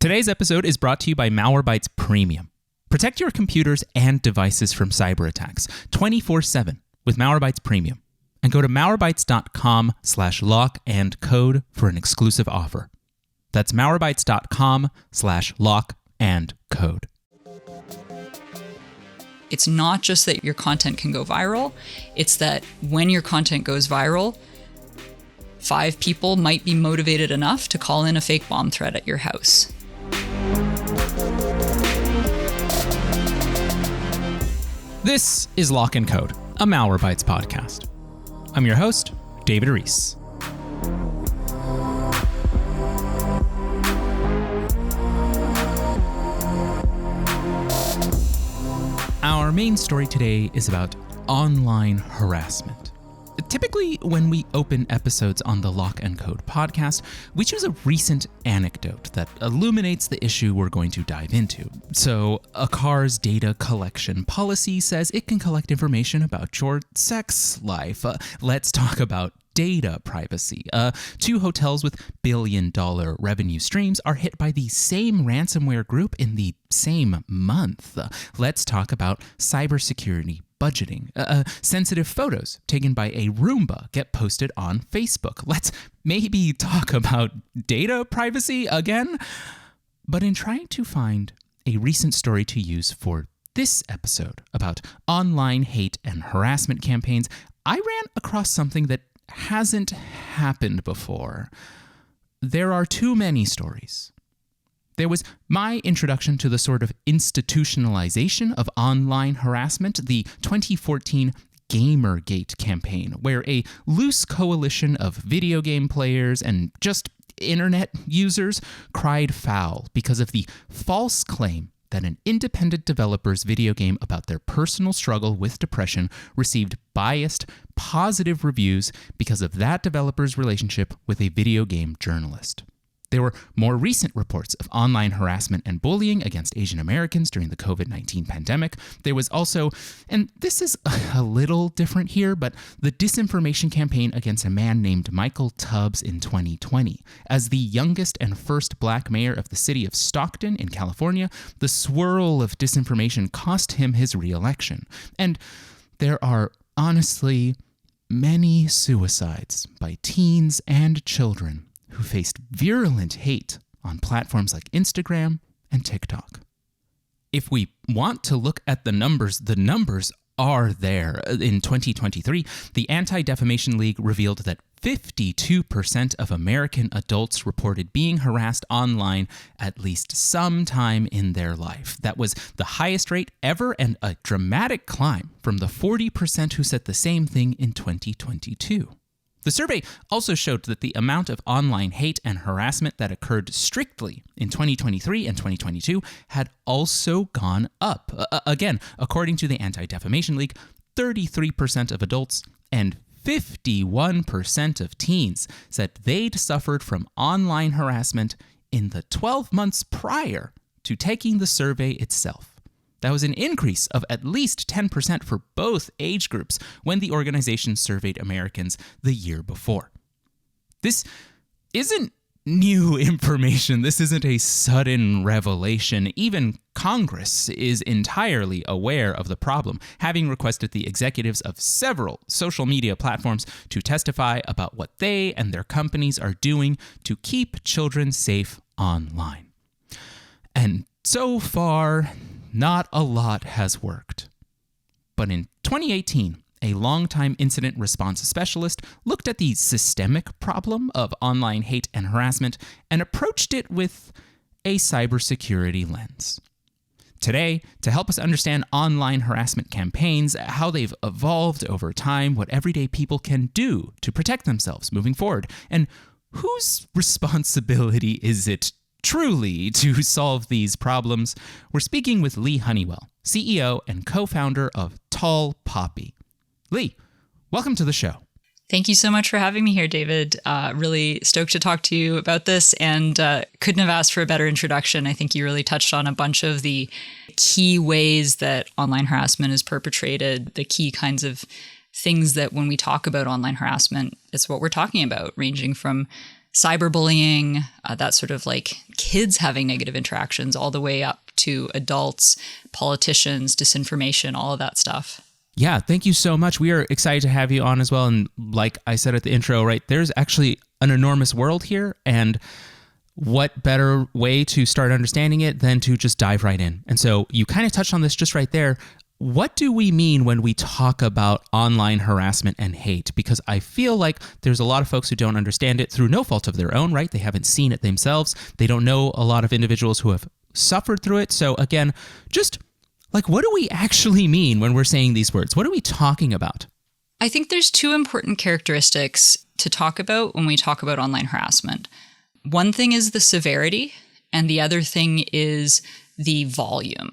Today's episode is brought to you by Malwarebytes Premium. Protect your computers and devices from cyber attacks 24/7 with Malwarebytes Premium. And go to malwarebytes.com/lock-and-code for an exclusive offer. That's malwarebytes.com/lock-and-code. It's not just that your content can go viral, it's that when your content goes viral, 5 people might be motivated enough to call in a fake bomb threat at your house. This is Lock and Code, a Malwarebytes podcast. I'm your host, David Reese. Our main story today is about online harassment. Typically, when we open episodes on the Lock and Code podcast, we choose a recent anecdote that illuminates the issue we're going to dive into. So, a car's data collection policy says it can collect information about your sex life. Let's talk about data privacy. 2 hotels with billion-dollar revenue streams are hit by the same ransomware group in the same month. Let's talk about cybersecurity budgeting. Sensitive photos taken by a Roomba get posted on Facebook. Let's maybe talk about data privacy again. But in trying to find a recent story to use for this episode about online hate and harassment campaigns, I ran across something that hasn't happened before. There are too many stories. There was my introduction to the sort of institutionalization of online harassment, the 2014 Gamergate campaign, where a loose coalition of video game players and just internet users cried foul because of the false claim that an independent developer's video game about their personal struggle with depression received biased, positive reviews because of that developer's relationship with a video game journalist. There were more recent reports of online harassment and bullying against Asian Americans during the COVID-19 pandemic. There was also, and this is a little different here, but the disinformation campaign against a man named Michael Tubbs in 2020. As the youngest and first black mayor of the city of Stockton in California, the swirl of disinformation cost him his re-election. And there are honestly many suicides by teens and children who faced virulent hate on platforms like Instagram and TikTok. If we want to look at the numbers are there. In 2023, the Anti-Defamation League revealed that 52% of American adults reported being harassed online at least sometime in their life. That was the highest rate ever and a dramatic climb from the 40% who said the same thing in 2022. The survey also showed that the amount of online hate and harassment that occurred strictly in 2023 and 2022 had also gone up. Again, according to the Anti-Defamation League, 33% of adults and 51% of teens said they'd suffered from online harassment in the 12 months prior to taking the survey itself. That was an increase of at least 10% for both age groups when the organization surveyed Americans the year before. This isn't new information. This isn't a sudden revelation. Even Congress is entirely aware of the problem, having requested the executives of several social media platforms to testify about what they and their companies are doing to keep children safe online. And so far, not a lot has worked. But in 2018, a longtime incident response specialist looked at the systemic problem of online hate and harassment and approached it with a cybersecurity lens. Today, to help us understand online harassment campaigns, how they've evolved over time, what everyday people can do to protect themselves moving forward, and whose responsibility is it truly to solve these problems, we're speaking with Leigh Honeywell, CEO and co-founder of Tall Poppy. Leigh, welcome to the show. Thank you so much for having me here, David. Really stoked to talk to you about this and couldn't have asked for a better introduction. I think you really touched on a bunch of the key ways that online harassment is perpetrated, the key kinds of things that when we talk about online harassment, it's what we're talking about, ranging from cyberbullying, that sort of like kids having negative interactions, all the way up to adults, politicians, disinformation, all of that stuff. Yeah, thank you so much. We are excited to have you on as well. And like I said at the intro, right, there's actually an enormous world here. And what better way to start understanding it than to just dive right in? And so you kind of touched on this just right there. What do we mean when we talk about online harassment and hate? Because I feel like there's a lot of folks who don't understand it through no fault of their own, right? They haven't seen it themselves. They don't know a lot of individuals who have suffered through it. So again, just like, what do we actually mean when we're saying these words? What are we talking about? I think there's two important characteristics to talk about when we talk about online harassment. One thing is the severity, and the other thing is the volume.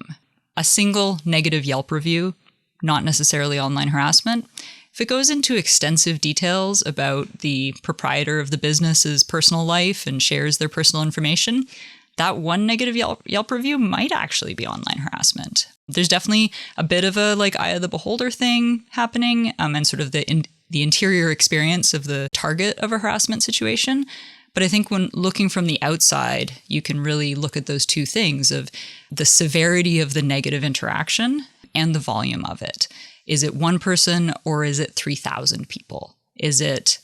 A single negative Yelp review, not necessarily online harassment. If it goes into extensive details about the proprietor of the business's personal life and shares their personal information, that one negative Yelp review might actually be online harassment. There's definitely a bit of a like eye of the beholder thing happening, and sort of the interior experience of the target of a harassment situation. But I think when looking from the outside, you can really look at those two things of the severity of the negative interaction and the volume of it. Is it one person or is it 3,000 people? Is it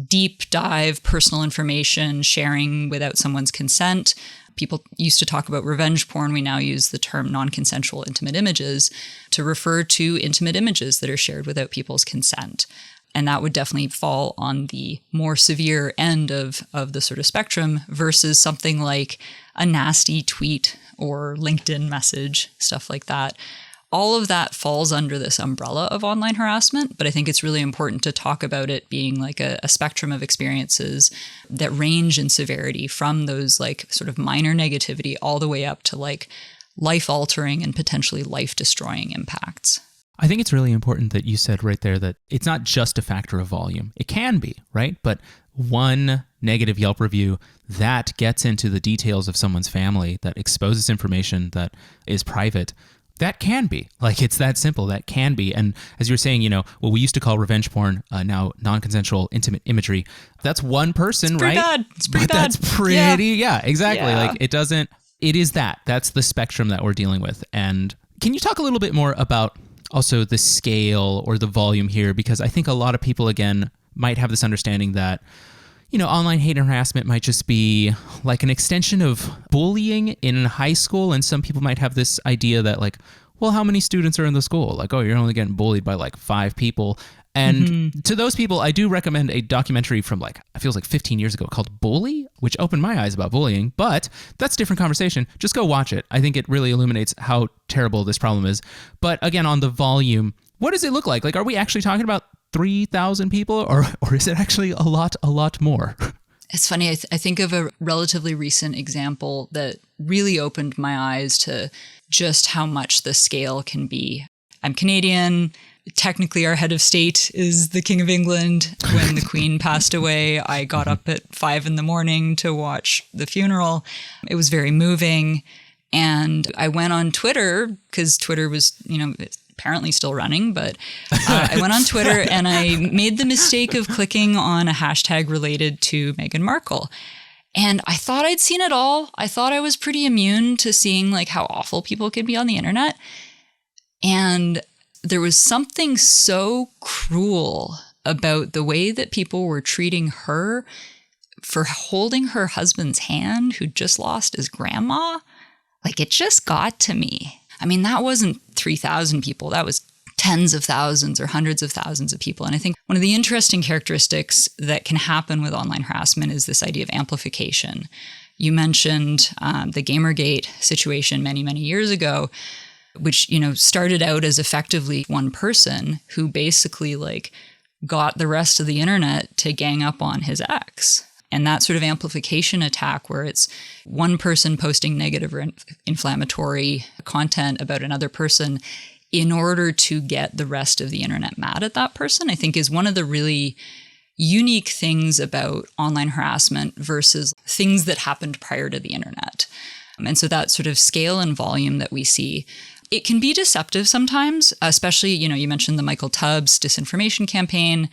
deep dive personal information sharing without someone's consent? People used to talk about revenge porn. We now use the term non-consensual intimate images to refer to intimate images that are shared without people's consent. And that would definitely fall on the more severe end of the sort of spectrum versus something like a nasty tweet or LinkedIn message, stuff like that. All of that falls under this umbrella of online harassment, but I think it's really important to talk about it being like a spectrum of experiences that range in severity from those like sort of minor negativity all the way up to like life-altering and potentially life-destroying impacts. I think it's really important that you said right there that it's not just a factor of volume. It can be, right? But one negative Yelp review that gets into the details of someone's family, that exposes information that is private, that can be. Like, it's that simple. That can be. And as you were saying, you know, what we used to call revenge porn, now non-consensual intimate imagery, that's one person, it's right? Bad. It's pretty but bad. That's pretty, yeah exactly. Yeah. Like, it is that's the spectrum that we're dealing with. And can you talk a little bit more about also the scale or the volume here? Because I think a lot of people, again, might have this understanding that, you know, online hate and harassment might just be like an extension of bullying in high school. And some people might have this idea that like, well, how many students are in the school? Like, oh, you're only getting bullied by like 5 people. And to those people, I do recommend a documentary from like, it feels like 15 years ago called Bully, which opened my eyes about bullying, but that's a different conversation. Just go watch it. I think it really illuminates how terrible this problem is. But again, on the volume, what does it look like? Like, are we actually talking about 3,000 people or is it actually a lot more? It's funny. I think of a relatively recent example that really opened my eyes to just how much the scale can be. I'm Canadian. Technically, our head of state is the King of England. When the Queen passed away, I got up at 5 a.m. to watch the funeral. It was very moving. And I went on Twitter because Twitter was, you know, apparently still running, but I went on Twitter and I made the mistake of clicking on a hashtag related to Meghan Markle. And I thought I'd seen it all. I thought I was pretty immune to seeing like how awful people could be on the internet. And there was something so cruel about the way that people were treating her for holding her husband's hand, who just lost his grandma. Like, it just got to me. I mean, that wasn't 3,000 people. That was tens of thousands or hundreds of thousands of people. And I think one of the interesting characteristics that can happen with online harassment is this idea of amplification. You mentioned the Gamergate situation many, many years ago, which, you know, started out as effectively one person who basically like got the rest of the internet to gang up on his ex. And that sort of amplification attack where it's one person posting negative or inflammatory content about another person in order to get the rest of the internet mad at that person, I think is one of the really unique things about online harassment versus things that happened prior to the internet. And so that sort of scale and volume that we see, it can be deceptive sometimes, especially, you know, you mentioned the Michael Tubbs disinformation campaign.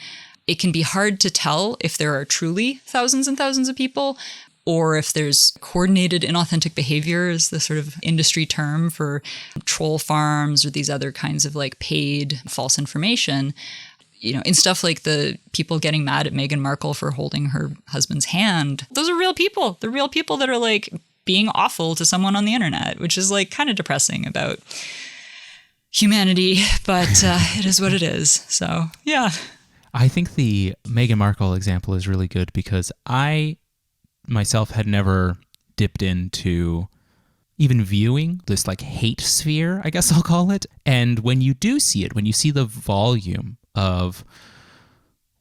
it can be hard to tell if there are truly thousands and thousands of people, or if there's coordinated inauthentic behavior is the sort of industry term for troll farms or these other kinds of like paid false information. You know, in stuff like the people getting mad at Meghan Markle for holding her husband's hand, those are real people. They're real people that are like being awful to someone on the internet, which is like kind of depressing about humanity, but it is what it is. So, yeah. I think the Meghan Markle example is really good because I myself had never dipped into even viewing this like hate sphere, I guess I'll call it. And when you do see it, when you see the volume of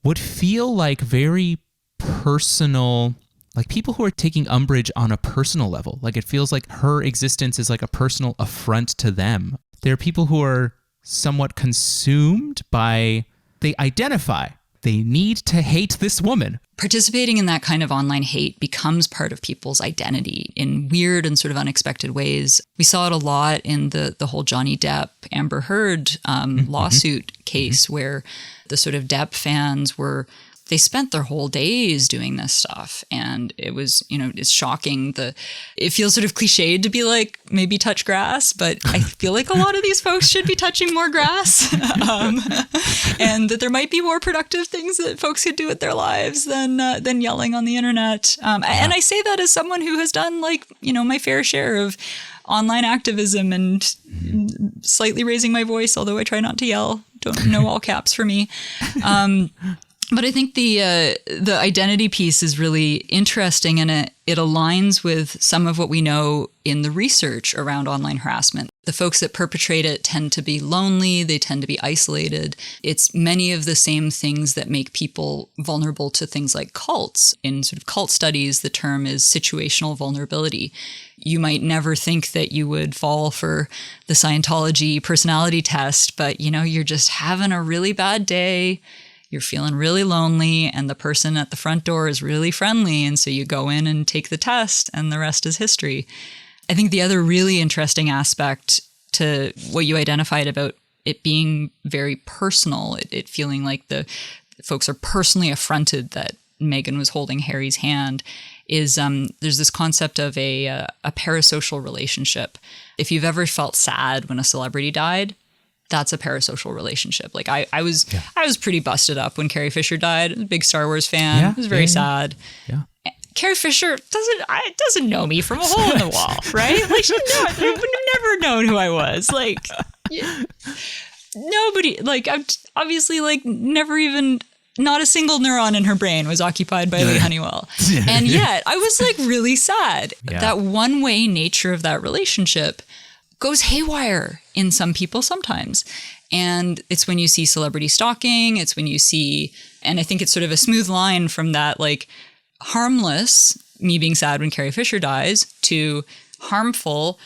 what feel like very personal, like people who are taking umbrage on a personal level, like it feels like her existence is like a personal affront to them. There are people who are somewhat consumed by, they identify, they need to hate this woman. Participating in that kind of online hate becomes part of people's identity in weird and sort of unexpected ways. We saw it a lot in the whole Johnny Depp, Amber Heard lawsuit case where the sort of Depp fans they spent their whole days doing this stuff. And it was, you know, it's shocking. It feels sort of cliched to be like, maybe touch grass, but I feel like a lot of these folks should be touching more grass. And that there might be more productive things that folks could do with their lives than yelling on the internet. And I say that as someone who has done like, you know, my fair share of online activism and slightly raising my voice, although I try not to yell. Don't know all caps for me. But I think the identity piece is really interesting, and it aligns with some of what we know in the research around online harassment. The folks that perpetrate it tend to be lonely, they tend to be isolated. It's many of the same things that make people vulnerable to things like cults. In sort of cult studies, the term is situational vulnerability. You might never think that you would fall for the Scientology personality test, but you know, you're just having a really bad day. You're feeling really lonely and the person at the front door is really friendly. And so you go in and take the test and the rest is history. I think the other really interesting aspect to what you identified about it being very personal, it feeling like the folks are personally affronted that Meghan was holding Harry's hand, is there's this concept of a parasocial relationship. If you've ever felt sad when a celebrity died, that's a parasocial relationship. Like I was pretty busted up when Carrie Fisher died. I was a big Star Wars fan. Yeah, it was very sad. Yeah. Carrie Fisher doesn't know me from a hole in the wall, right? Like she would have never known who I was. Like nobody. Like I'm obviously like never even. Not a single neuron in her brain was occupied by Leigh Honeywell. And yet I was like really sad. Yeah. That one-way nature of that relationship goes haywire in some people sometimes. And it's when you see celebrity stalking, it's when you see, and I think it's sort of a smooth line from that like harmless, me being sad when Carrie Fisher dies, to harmful,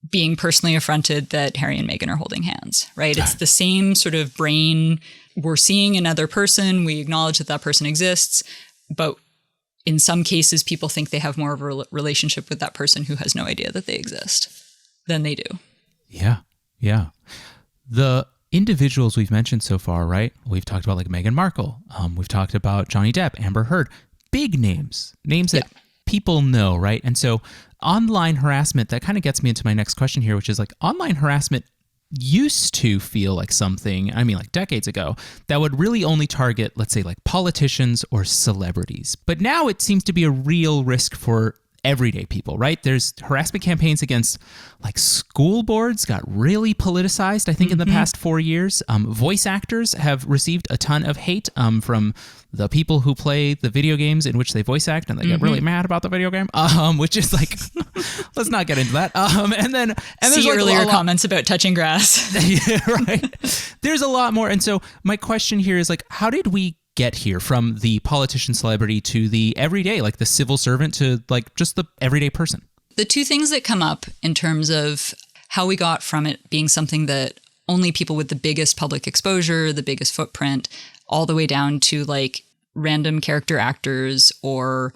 being personally affronted that Harry and Meghan are holding hands, right? It's the same sort of brain. We're seeing another person, we acknowledge that that person exists, but in some cases, people think they have more of a relationship with that person who has no idea that they exist than they do. Yeah. Yeah. The individuals we've mentioned so far, right? We've talked about like Meghan Markle. We've talked about Johnny Depp, Amber Heard, big names that people know, right? And so online harassment, that kind of gets me into my next question here, which is like online harassment used to feel like something, I mean like decades ago, that would really only target, let's say like politicians or celebrities. But now it seems to be a real risk for everyday people, right? There's harassment campaigns against like school boards got really politicized, I think, in the past 4 years. Voice actors have received a ton of hate from the people who play the video games in which they voice act, and they get really mad about the video game, which is like, let's not get into that. And there's like earlier comments about touching grass. Yeah, right. There's a lot more. And so my question here is like, how did we get here from the politician celebrity to the everyday, like the civil servant to like just the everyday person? The two things that come up in terms of how we got from it being something that only people with the biggest public exposure, the biggest footprint, all the way down to like random character actors or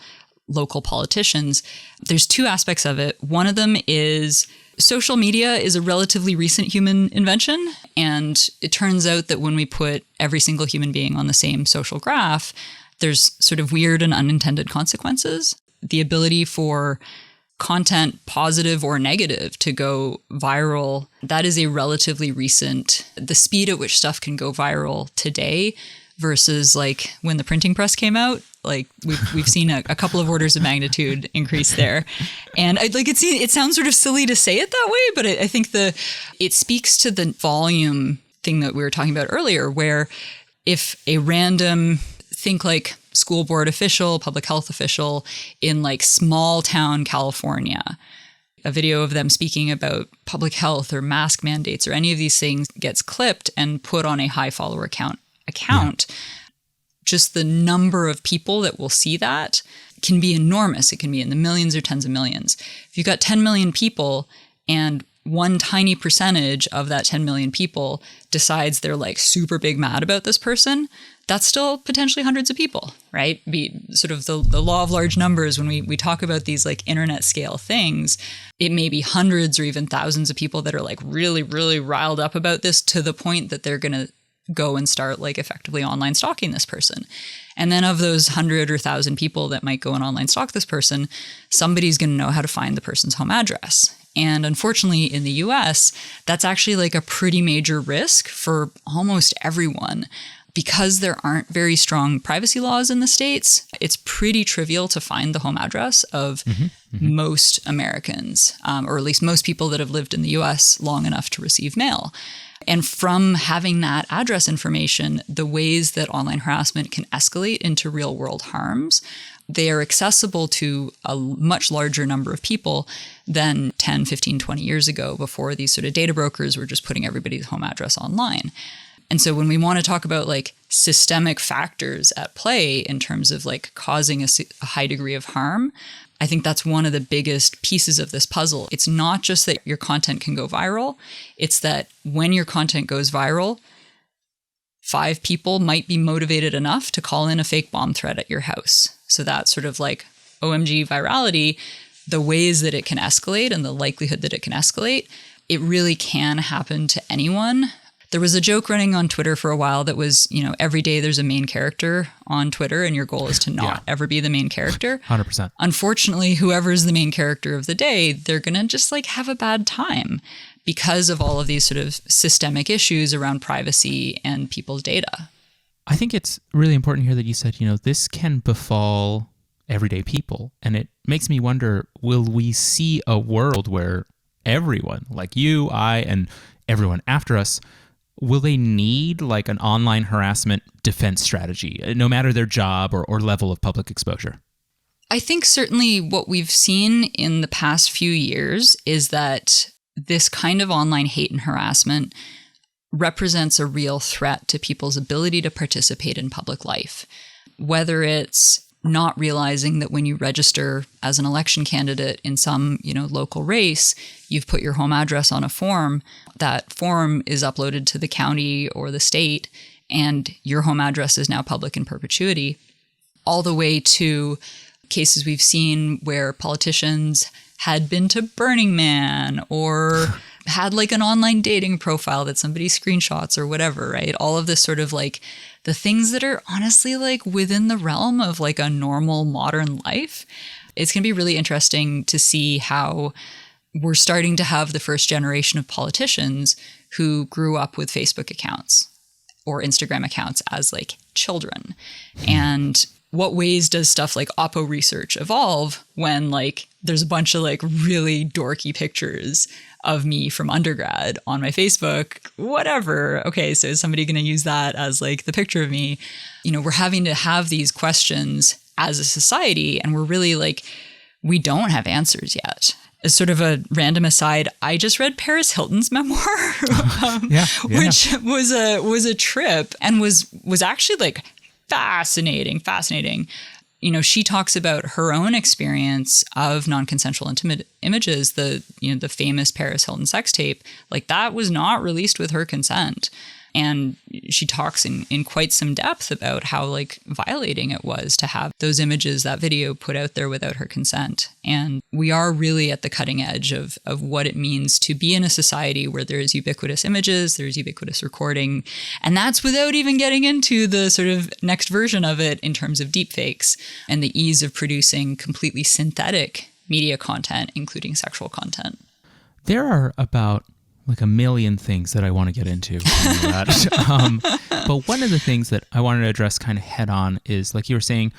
local politicians. There's two aspects of it. One of them is social media is a relatively recent human invention. And it turns out that when we put every single human being on the same social graph, there's sort of weird and unintended consequences. The ability for content, positive or negative, to go viral, that is a relatively recent, the speed at which stuff can go viral today versus like when the printing press came out, like we've seen a couple of orders of magnitude increase there. And it sounds sort of silly to say it that way, but I think it speaks to the volume thing that we were talking about earlier, where if a random, think like school board official, public health official in like small town California, a video of them speaking about public health or mask mandates or any of these things gets clipped and put on a high follower account, just the number of people that will see that can be enormous. It can be in the millions or tens of millions. If you've got 10 million people and one tiny percentage of that 10 million people decides they're like super big mad about this person, that's still potentially hundreds of people, right? Be sort of the law of large numbers. When we talk about these like internet scale things, it may be hundreds or even thousands of people that are like really, really riled up about this to the point that they're going to go and start like effectively online stalking this person. And then of those 100 or 1,000 people that might go and online stalk this person, somebody's going to know how to find the person's home address. And unfortunately in the US, that's actually like a pretty major risk for almost everyone. Because there aren't very strong privacy laws in the States, it's pretty trivial to find the home address of most Americans, or at least most people that have lived in the US long enough to receive mail. And from having that address information, the ways that online harassment can escalate into real world harms, they are accessible to a much larger number of people than 10, 15, 20 years ago, before these sort of data brokers were just putting everybody's home address online. And so when we want to talk about like systemic factors at play in terms of like causing a high degree of harm, I think that's one of the biggest pieces of this puzzle. It's not just that your content can go viral. It's that when your content goes viral, 5 people might be motivated enough to call in a fake bomb threat at your house. So that's sort of like OMG virality, the ways that it can escalate and the likelihood that it can escalate, it really can happen to anyone. There was a joke running on Twitter for a while that was, every day there's a main character on Twitter and your goal is to not ever be the main character. 100%. Unfortunately, whoever's the main character of the day, they're going to just like have a bad time because of all of these sort of systemic issues around privacy and people's data. I think it's really important here that you said, this can befall everyday people. And it makes me wonder, will we see a world where everyone, like you, I, and everyone after us, will they need like an online harassment defense strategy, no matter their job or level of public exposure? I think certainly what we've seen in the past few years is that this kind of online hate and harassment represents a real threat to people's ability to participate in public life. Whether it's not realizing that when you register as an election candidate in some, local race, you've put your home address on a form. That form is uploaded to the county or the state, and your home address is now public in perpetuity, all the way to cases we've seen where politicians had been to Burning Man or had like an online dating profile that somebody screenshots or whatever, right? All of this sort of like the things that are honestly like within the realm of like a normal modern life. It's going to be really interesting to see how we're starting to have the first generation of politicians who grew up with Facebook accounts or Instagram accounts as like children. And what ways does stuff like Oppo research evolve when like there's a bunch of like really dorky pictures of me from undergrad on my Facebook, whatever. Okay, so is somebody going to use that as like the picture of me? We're having to have these questions as a society, and we're really like, we don't have answers yet. As sort of a random aside, I just read Paris Hilton's memoir, which was a trip and was actually like fascinating. She talks about her own experience of non-consensual intimate images, the famous Paris Hilton sex tape. Like that was not released with her consent. And she talks in quite some depth about how like violating it was to have those images, that video put out there without her consent. And we are really at the cutting edge of what it means to be in a society where there is ubiquitous images, there's ubiquitous recording. And that's without even getting into the sort of next version of it in terms of deepfakes and the ease of producing completely synthetic media content, including sexual content. There are about like a million things that I want to get into. But one of the things that I wanted to address kind of head on is, like you were saying,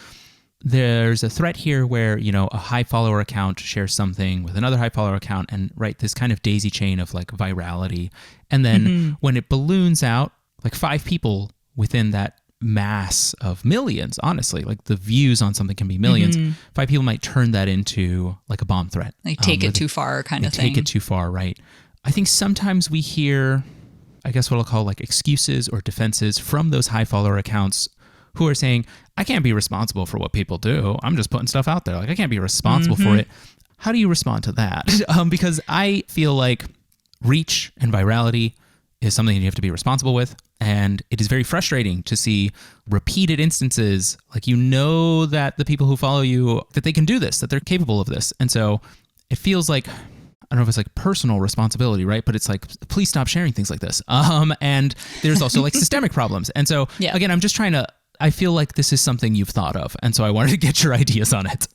there's a threat here where, you know, a high follower account shares something with another high follower account and this kind of daisy chain of like virality. And then when it balloons out, like 5 people within that mass of millions, honestly, like the views on something can be millions. 5 people might turn that into like a bomb threat. Like take it too far kind of thing. Take it too far, right. I think sometimes we hear, I guess what I'll call like excuses or defenses from those high follower accounts who are saying, I can't be responsible for what people do. I'm just putting stuff out there. Like I can't be responsible for it. How do you respond to that? Because I feel like reach and virality is something you have to be responsible with. And it is very frustrating to see repeated instances, like you know that the people who follow you, that they can do this, that they're capable of this. And so it feels like, I don't know if it's like personal responsibility, right? But it's like, please stop sharing things like this. And there's also like systemic problems. And so again, I'm just I feel like this is something you've thought of. And so I wanted to get your ideas on it.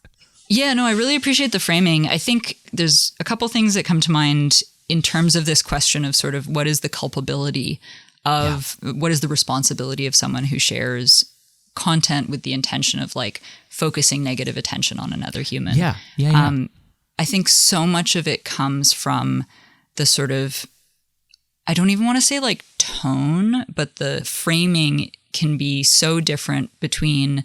Yeah, no, I really appreciate the framing. I think there's a couple things that come to mind in terms of this question of sort of what is the culpability of, what is the responsibility of someone who shares content with the intention of like focusing negative attention on another human. I think so much of it comes from the sort of, I don't even want to say like tone, but the framing can be so different between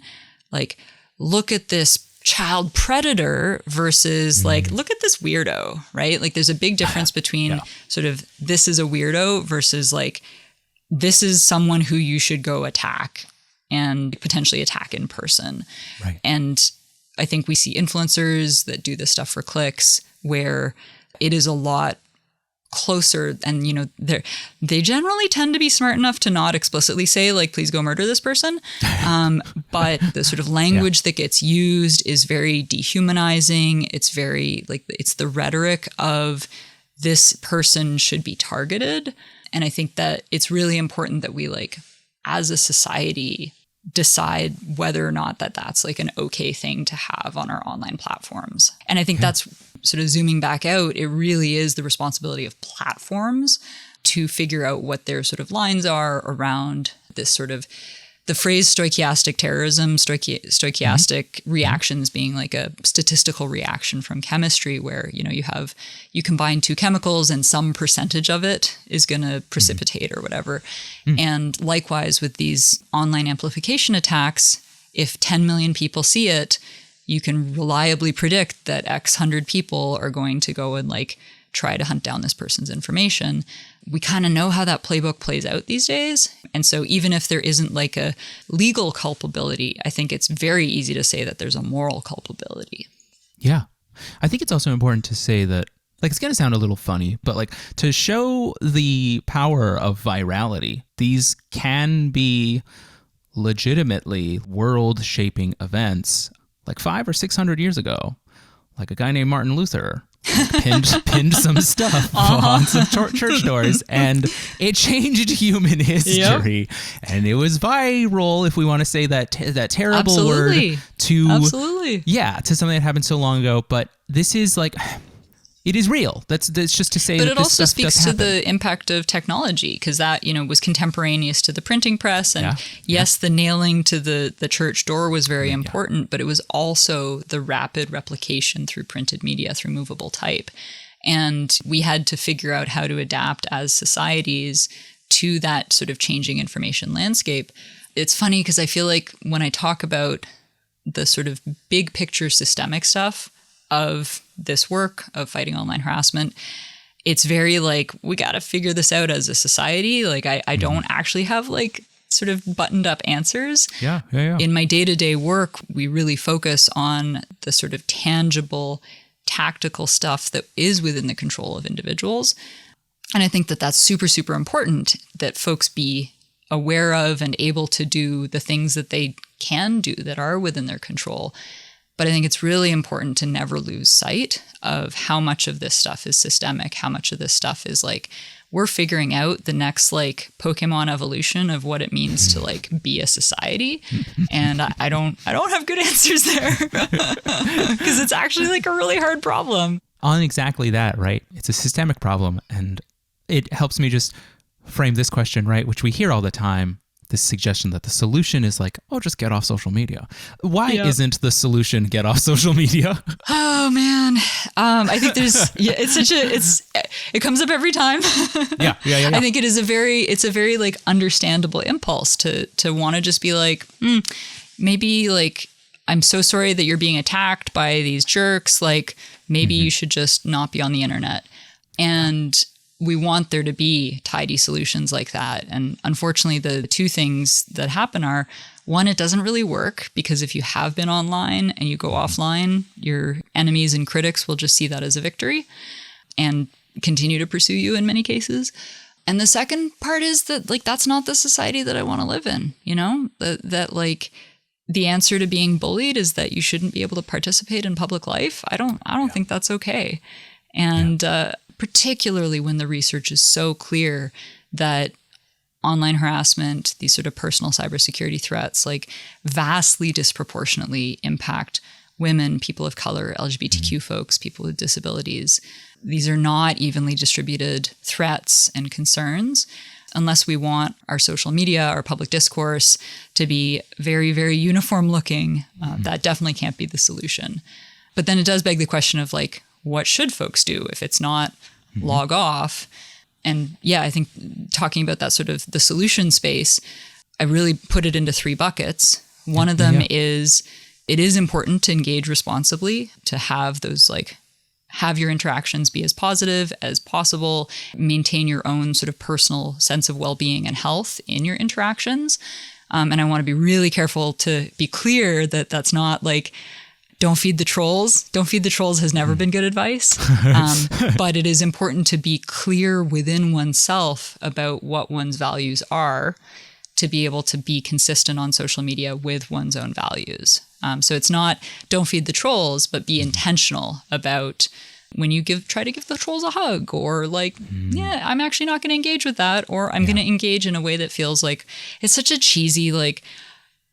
like, look at this child predator versus like, look at this weirdo, right? Like there's a big difference between sort of this is a weirdo versus like, this is someone who you should go attack and potentially attack in person. Right. And I think we see influencers that do this stuff for clicks where it is a lot closer, and you know, they generally tend to be smart enough to not explicitly say like, please go murder this person. But the sort of language that gets used is very dehumanizing. It's very like, it's the rhetoric of this person should be targeted. And I think that it's really important that we like, as a society, decide whether or not that's like an okay thing to have on our online platforms. And I think that's sort of zooming back out. It really is the responsibility of platforms to figure out what their sort of lines are around this sort of, the phrase stochastic terrorism, stochastic reactions being like a statistical reaction from chemistry where, you know, you combine 2 chemicals and some percentage of it is going to precipitate or whatever. And likewise with these online amplification attacks, if 10 million people see it, you can reliably predict that X hundred people are going to go and like try to hunt down this person's information. We kind of know how that playbook plays out these days. And so even if there isn't like a legal culpability, I think it's very easy to say that there's a moral culpability. Yeah. I think it's also important to say that, like, it's going to sound a little funny, but like to show the power of virality, these can be legitimately world-shaping events. Like 500 or 600 years ago, like a guy named Martin Luther pinned some stuff on some church doors, and it changed human history. And it was viral, if we want to say that terrible word to something that happened so long ago. But this is like, it is real. That's just to say. But that it also speaks to the impact of technology, because that, you know, was contemporaneous to the printing press, and the nailing to the church door was very important, but it was also the rapid replication through printed media, through movable type, and we had to figure out how to adapt as societies to that sort of changing information landscape. It's funny because I feel like when I talk about the sort of big picture systemic stuff of this work of fighting online harassment, it's very like, we got to figure this out as a society. Like I don't actually have like sort of buttoned up answers. In my day-to-day work, we really focus on the sort of tangible, tactical stuff that is within the control of individuals. And I think that that's super, super important that folks be aware of and able to do the things that they can do that are within their control. But I think it's really important to never lose sight of how much of this stuff is systemic, how much of this stuff is like, we're figuring out the next like Pokemon evolution of what it means to like be a society. And I don't have good answers there because it's actually like a really hard problem. On exactly that, right? It's a systemic problem. And it helps me just frame this question, right? Which we hear all the time, this suggestion that the solution is like, oh, just get off social media. Why isn't the solution get off social media? Oh man. I think it comes up every time. Yeah. I think it's a very like understandable impulse to want to just be like, maybe like, I'm so sorry that you're being attacked by these jerks. Like maybe you should just not be on the internet. And we want there to be tidy solutions like that. And unfortunately, the two things that happen are, one, it doesn't really work because if you have been online and you go offline, your enemies and critics will just see that as a victory and continue to pursue you in many cases. And the second part is that like, that's not the society that I want to live in, you know, that like the answer to being bullied is that you shouldn't be able to participate in public life. I don't think that's okay. And, particularly when the research is so clear that online harassment, these sort of personal cybersecurity threats, like vastly disproportionately impact women, people of color, LGBTQ folks, people with disabilities. These are not evenly distributed threats and concerns. Unless we want our social media, our public discourse to be very, very uniform looking, that definitely can't be the solution. But then it does beg the question of like, what should folks do if it's not log off? And yeah, I think talking about that sort of the solution space, I really put it into 3 buckets. One of them is it is important to engage responsibly, to have those like, have your interactions be as positive as possible, maintain your own sort of personal sense of well-being and health in your interactions. And I want to be really careful to be clear that that's not like, don't feed the trolls. Don't feed the trolls has never been good advice. But it is important to be clear within oneself about what one's values are to be able to be consistent on social media with one's own values. So it's not don't feed the trolls, but be intentional about when you try to give the trolls a hug or like, I'm actually not going to engage with that, or I'm going to engage in a way that feels like it's such a cheesy, like,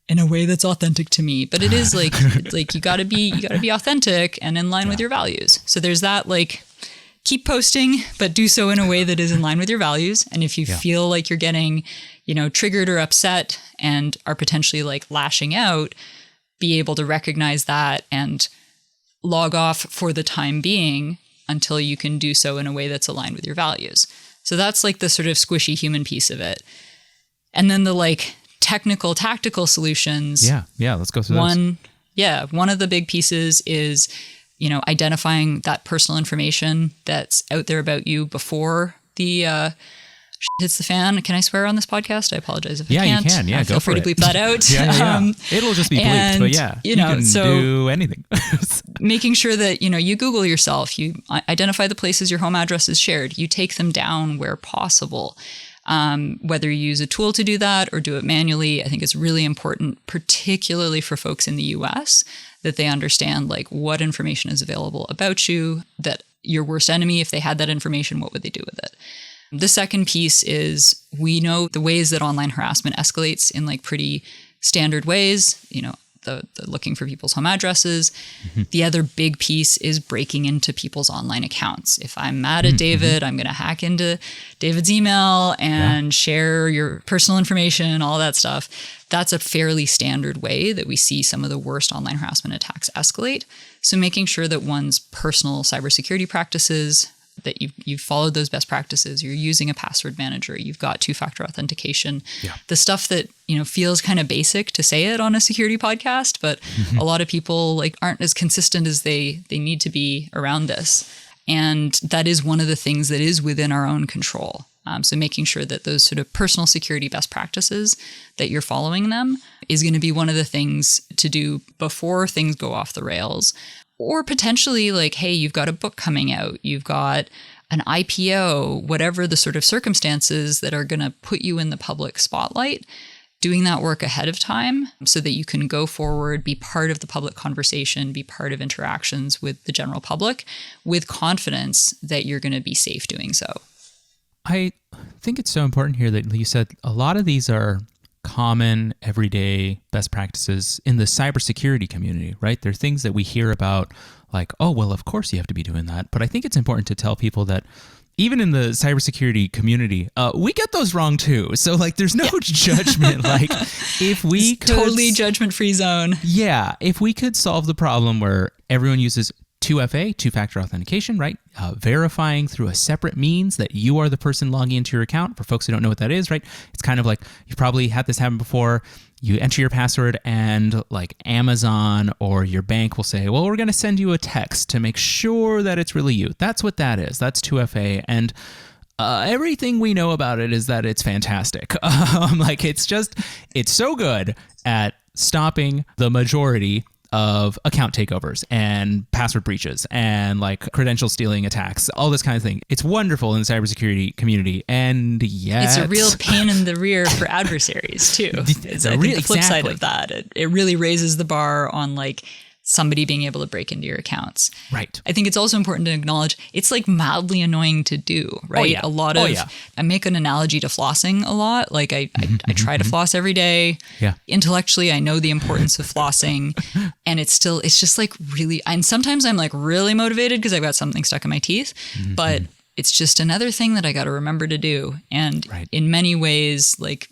in a way that's authentic to me, but it is like, like you gotta be authentic and in line with your values. So there's that, like, keep posting, but do so in a way that is in line with your values. And if you feel like you're getting, triggered or upset and are potentially like lashing out, be able to recognize that and log off for the time being until you can do so in a way that's aligned with your values. So that's like the sort of squishy human piece of it. And then the like technical, tactical solutions. Yeah. Let's go through those. One of the big pieces is, identifying that personal information that's out there about you before the hits the fan. Can I swear on this podcast? I apologize if I can't. You can. Yeah, feel free to bleep that out. It'll just be bleeped, but you can do anything. Making sure that, you Google yourself, you identify the places your home address is shared, you take them down where possible. Whether you use a tool to do that or do it manually, I think it's really important, particularly for folks in the US, that they understand like what information is available about you, that your worst enemy, if they had that information, what would they do with it? The second piece is we know the ways that online harassment escalates in like pretty standard ways, the looking for people's home addresses. The other big piece is breaking into people's online accounts. If I'm mad at David, I'm going to hack into David's email and share your personal information, all that stuff. That's a fairly standard way that we see some of the worst online harassment attacks escalate. So making sure that one's personal cybersecurity practices, that you've followed those best practices, you're using a password manager, you've got 2-factor authentication, the stuff that, feels kind of basic to say it on a security podcast, but a lot of people like aren't as consistent as they need to be around this. And that is one of the things that is within our own control. So making sure that those sort of personal security best practices, that you're following them, is going to be one of the things to do before things go off the rails. Or potentially like, hey, you've got a book coming out, you've got an IPO, whatever the sort of circumstances that are going to put you in the public spotlight, doing that work ahead of time so that you can go forward, be part of the public conversation, be part of interactions with the general public with confidence that you're going to be safe doing so. I think it's so important here that you said a lot of these are common, everyday best practices in the cybersecurity community, right? They're things that we hear about like, oh, well, of course you have to be doing that. But I think it's important to tell people that even in the cybersecurity community, we get those wrong too. So like, there's no judgment. Like if we could... Totally judgment-free zone. Yeah. If we could solve the problem where everyone uses 2FA, two-factor authentication, right? Verifying through a separate means that you are the person logging into your account. For folks who don't know what that is, right? It's kind of like, you've probably had this happen before. You enter your password and like Amazon or your bank will say, well, we're going to send you a text to make sure that it's really you. That's what that is. That's 2FA. And everything we know about it is that it's fantastic. Like it's so good at stopping the majority of account takeovers and password breaches and like credential stealing attacks, all this kind of thing. It's wonderful in the cybersecurity community, and yet it's a real pain in the rear for adversaries too. It's I think the flip side of that. It really raises the bar on like somebody being able to break into your accounts. Right. I think it's also important to acknowledge it's like mildly annoying to do, right? Oh, yeah. A lot of, I make an analogy to flossing a lot. Like I try to floss every day. Yeah. Intellectually, I know the importance of flossing, and it's just like really, and sometimes I'm like really motivated because I've got something stuck in my teeth, but it's just another thing that I got to remember to do. And in many ways, like,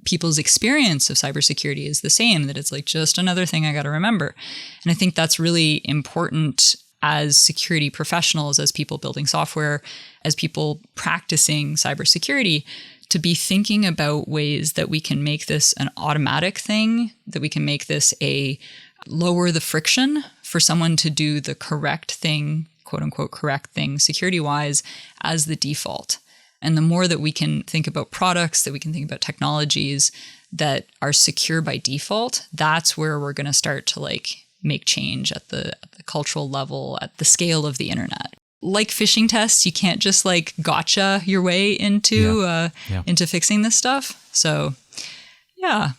people's experience of cybersecurity is the same, that it's like just another thing I got to remember. And I think that's really important as security professionals, as people building software, as people practicing cybersecurity, to be thinking about ways that we can make this an automatic thing, that we can make this lower the friction for someone to do the correct thing, quote unquote, correct thing security-wise as the default. And the more that we can think about products, that we can think about technologies that are secure by default, that's where we're going to start to like make change at the cultural level, at the scale of the internet. Like phishing tests, you can't just like gotcha your way into fixing this stuff. So, yeah.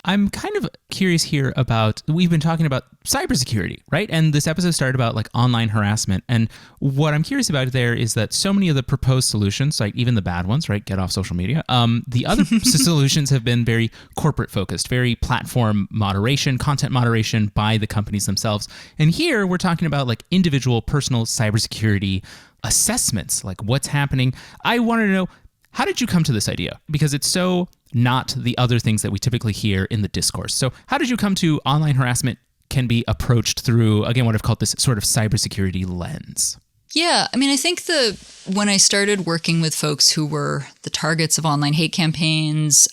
I'm kind of curious here about, we've been talking about cybersecurity, right? And this episode started about like online harassment. And what I'm curious about there is that so many of the proposed solutions, like even the bad ones, right? Get off social media. The other solutions have been very corporate focused, very platform moderation, content moderation by the companies themselves. And here we're talking about like individual personal cybersecurity assessments, like what's happening. I wanted to know, how did you come to this idea? Because it's so not the other things that we typically hear in the discourse. So how did you come to online harassment can be approached through, again, what I've called this sort of cybersecurity lens? Yeah, I mean, I think when I started working with folks who were the targets of online hate campaigns,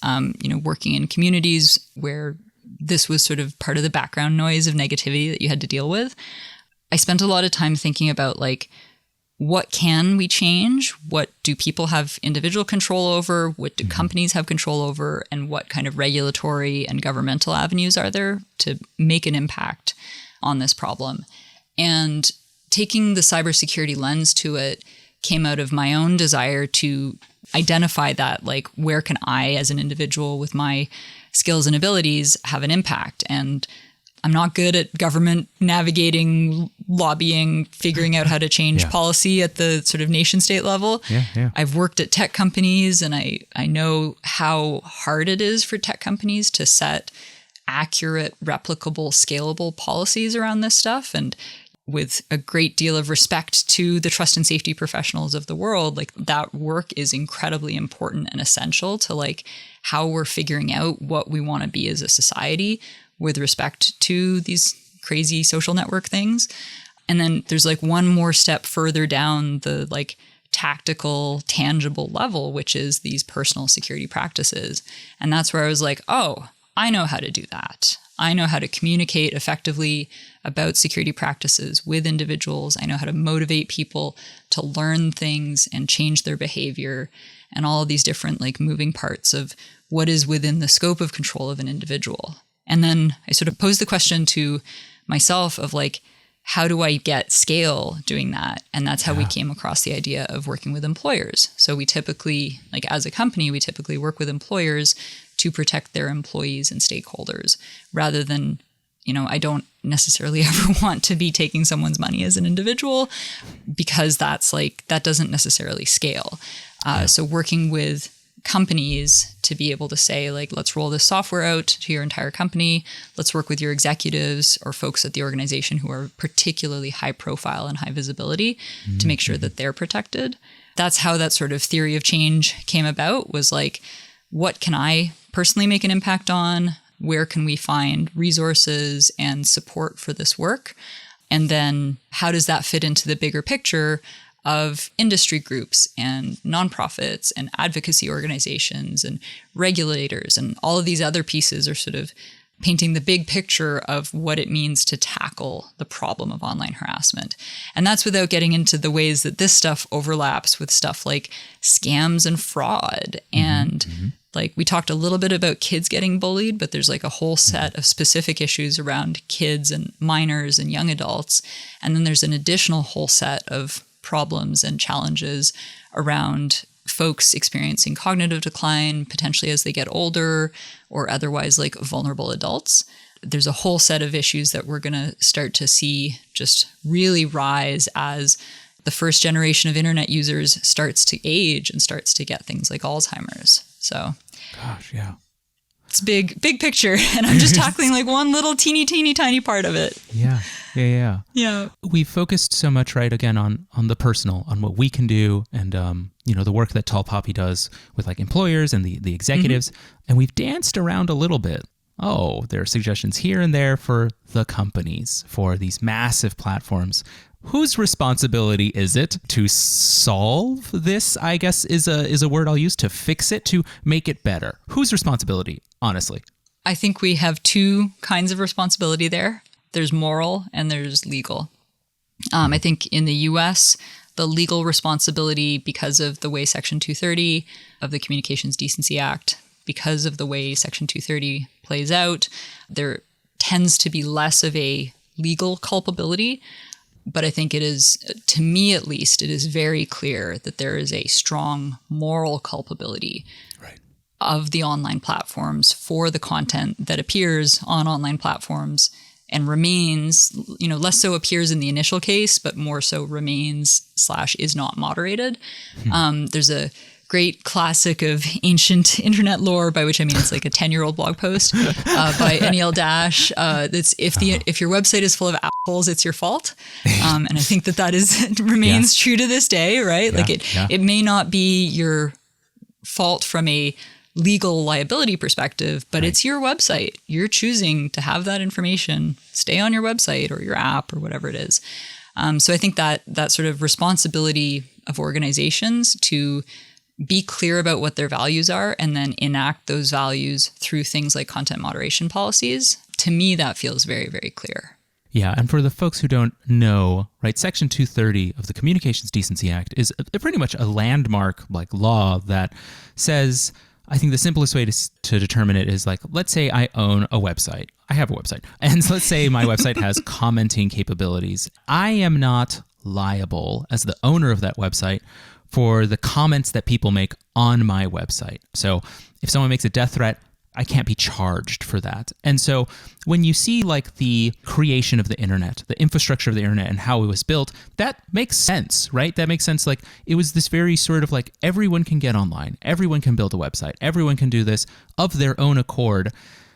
working in communities where this was sort of part of the background noise of negativity that you had to deal with, I spent a lot of time thinking about like, what can we change? What do people have individual control over? What do companies have control over? And what kind of regulatory and governmental avenues are there to make an impact on this problem? And taking the cybersecurity lens to it came out of my own desire to identify that, like, where can I, as an individual with my skills and abilities, have an impact? And I'm not good at government navigating, lobbying, figuring out how to change policy at the sort of nation state level. I've worked at tech companies, and I know how hard it is for tech companies to set accurate, replicable, scalable policies around this stuff. And with a great deal of respect to the trust and safety professionals of the world, like, that work is incredibly important and essential to like how we're figuring out what we want to be as a society with respect to these crazy social network things. And then there's like one more step further down the like tactical, tangible level, which is these personal security practices. And that's where I was like, oh, I know how to do that. I know how to communicate effectively about security practices with individuals. I know how to motivate people to learn things and change their behavior, and all of these different like moving parts of what is within the scope of control of an individual. And then I sort of posed the question to myself of like, how do I get scale doing that? And that's how we came across the idea of working with employers. So we typically, like as a company, we typically work with employers to protect their employees and stakeholders rather than, I don't necessarily ever want to be taking someone's money as an individual because that doesn't necessarily scale. So working with companies to be able to say, like, let's roll this software out to your entire company. Let's work with your executives or folks at the organization who are particularly high profile and high visibility to make sure that they're protected. That's how that sort of theory of change came about, was like, what can I personally make an impact on? Where can we find resources and support for this work? And then how does that fit into the bigger picture of industry groups and nonprofits and advocacy organizations and regulators, and all of these other pieces are sort of painting the big picture of what it means to tackle the problem of online harassment. And that's without getting into the ways that this stuff overlaps with stuff like scams and fraud. And like we talked a little bit about kids getting bullied, but there's like a whole set of specific issues around kids and minors and young adults. And then there's an additional whole set of problems and challenges around folks experiencing cognitive decline, potentially as they get older, or otherwise like vulnerable adults. There's a whole set of issues that we're going to start to see just really rise as the first generation of internet users starts to age and starts to get things like Alzheimer's. So, gosh, yeah. It's big picture, and I'm just tackling like one little teeny tiny part of it. Yeah. We focused so much, right, again, on the personal, on what we can do, and the work that Tall Poppy does with like employers and the executives, and we've danced around a little bit. Oh, there are suggestions here and there for the companies, for these massive platforms. Whose responsibility is it to solve this? I guess is a word I'll use, to fix it, to make it better. Whose responsibility, honestly? I think we have two kinds of responsibility there. There's moral and there's legal. I think in the US, the legal responsibility, because of the way Section 230 of the Communications Decency Act, because of the way Section 230 plays out, there tends to be less of a legal culpability. But I think it is, to me at least, it is very clear that there is a strong moral culpability of the online platforms for the content that appears on online platforms and remains, less so appears in the initial case, but more so remains / is not moderated. There's a great classic of ancient internet lore, by which I mean it's like a 10-year-old blog post by Neil Dash. That's if your website is full of assholes, it's your fault. And I think that remains true to this day, right? It may not be your fault from a legal liability perspective, but it's your website. You're choosing to have that information stay on your website or your app or whatever it is. So I think that sort of responsibility of organizations to be clear about what their values are and then enact those values through things like content moderation policies, to me, that feels very, very clear. Yeah, and for the folks who don't know, right, Section 230 of the Communications Decency Act is pretty much a landmark like law that says, I think the simplest way to determine it is like, let's say I own a website. I have a website. And let's say my website has commenting capabilities. I am not liable as the owner of that website for the comments that people make on my website. So if someone makes a death threat, I can't be charged for that. And so when you see like the creation of the internet, the infrastructure of the internet and how it was built, that makes sense, right? That makes sense. Like it was this very sort of like everyone can get online, everyone can build a website, everyone can do this of their own accord.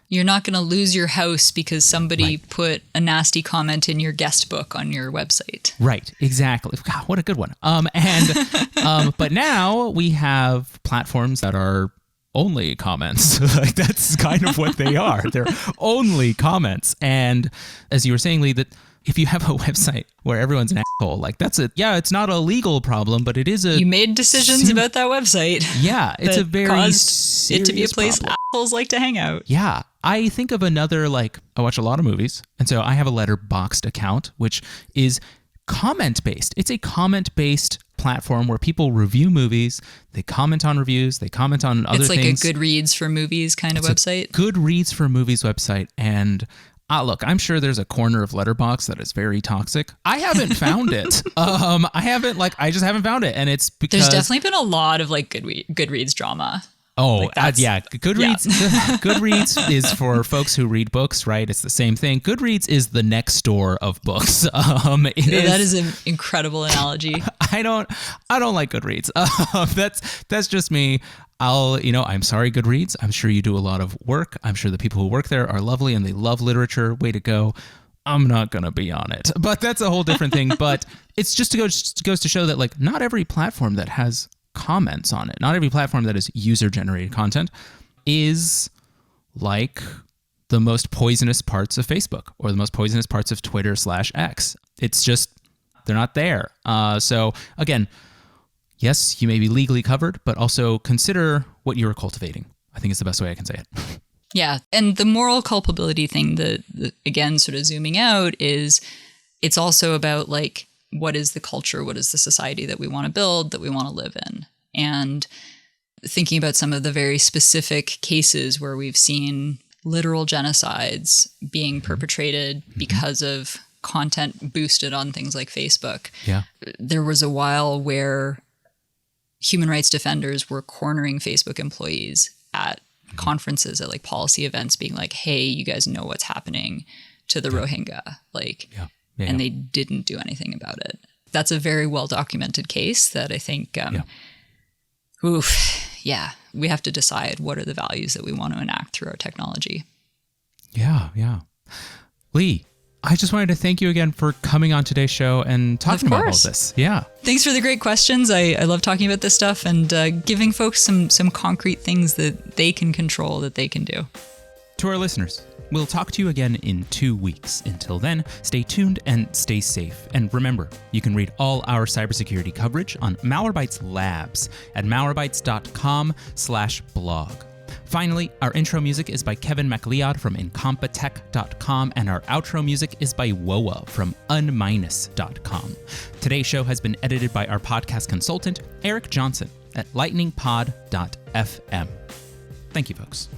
You're not going to lose your house because somebody put a nasty comment in your guest book on your website. Right, exactly. God, what a good one. But now we have platforms that are only comments. Like that's kind of what they are. They're only comments. And as you were saying, Leigh, that if you have a website where everyone's an asshole, like it's not a legal problem, but it is you made decisions about that website. Yeah, it's a very caused it to be a place problem. Assholes like to hang out. Yeah. I think of another, like, I watch a lot of movies, and so I have a Letterboxd account, which is comment-based. It's a comment-based platform where people review movies, they comment on reviews, they comment on other things. It's like a Goodreads for movies kind of website? Goodreads for movies website, and Look, I'm sure there's a corner of Letterboxd that is very toxic. I haven't found it. I just haven't found it. And it's because there's definitely been a lot of like Goodreads drama. Oh, yeah. Goodreads. Yeah. Goodreads is for folks who read books, right? It's the same thing. Goodreads is the Nextdoor of books. That is an incredible analogy. I don't like Goodreads. That's just me. I'm sorry, Goodreads. I'm sure you do a lot of work. I'm sure the people who work there are lovely and they love literature. Way to go. I'm not going to be on it, but that's a whole different thing. But it's just goes to show that like not every platform that has comments on it, not every platform that is user-generated content is like the most poisonous parts of Facebook or the most poisonous parts of Twitter/X. It's just, they're not there. So again, yes, you may be legally covered, but also consider what you're cultivating. I think it's the best way I can say it. Yeah. And the moral culpability thing, the again, sort of zooming out, is it's also about like, what is the culture? What is the society that we want to build, that we want to live in? And thinking about some of the very specific cases where we've seen literal genocides being perpetrated because of content boosted on things like Facebook. Yeah. There was a while where human rights defenders were cornering Facebook employees at conferences, at like policy events, being like, hey, you guys know what's happening to the Rohingya. And they didn't do anything about it. That's a very well-documented case that I think, we have to decide what are the values that we want to enact through our technology. Yeah. Leigh, I just wanted to thank you again for coming on today's show and talking about all of this. Yeah. Thanks for the great questions. I love talking about this stuff and giving folks some concrete things that they can control, that they can do. To our listeners, we'll talk to you again in 2 weeks. Until then, stay tuned and stay safe. And remember, you can read all our cybersecurity coverage on Malwarebytes Labs at malwarebytes.com/blog. Finally, our intro music is by Kevin MacLeod from incompetech.com, and our outro music is by Woa from unminus.com. Today's show has been edited by our podcast consultant, Eric Johnson, at lightningpod.fm. Thank you, folks.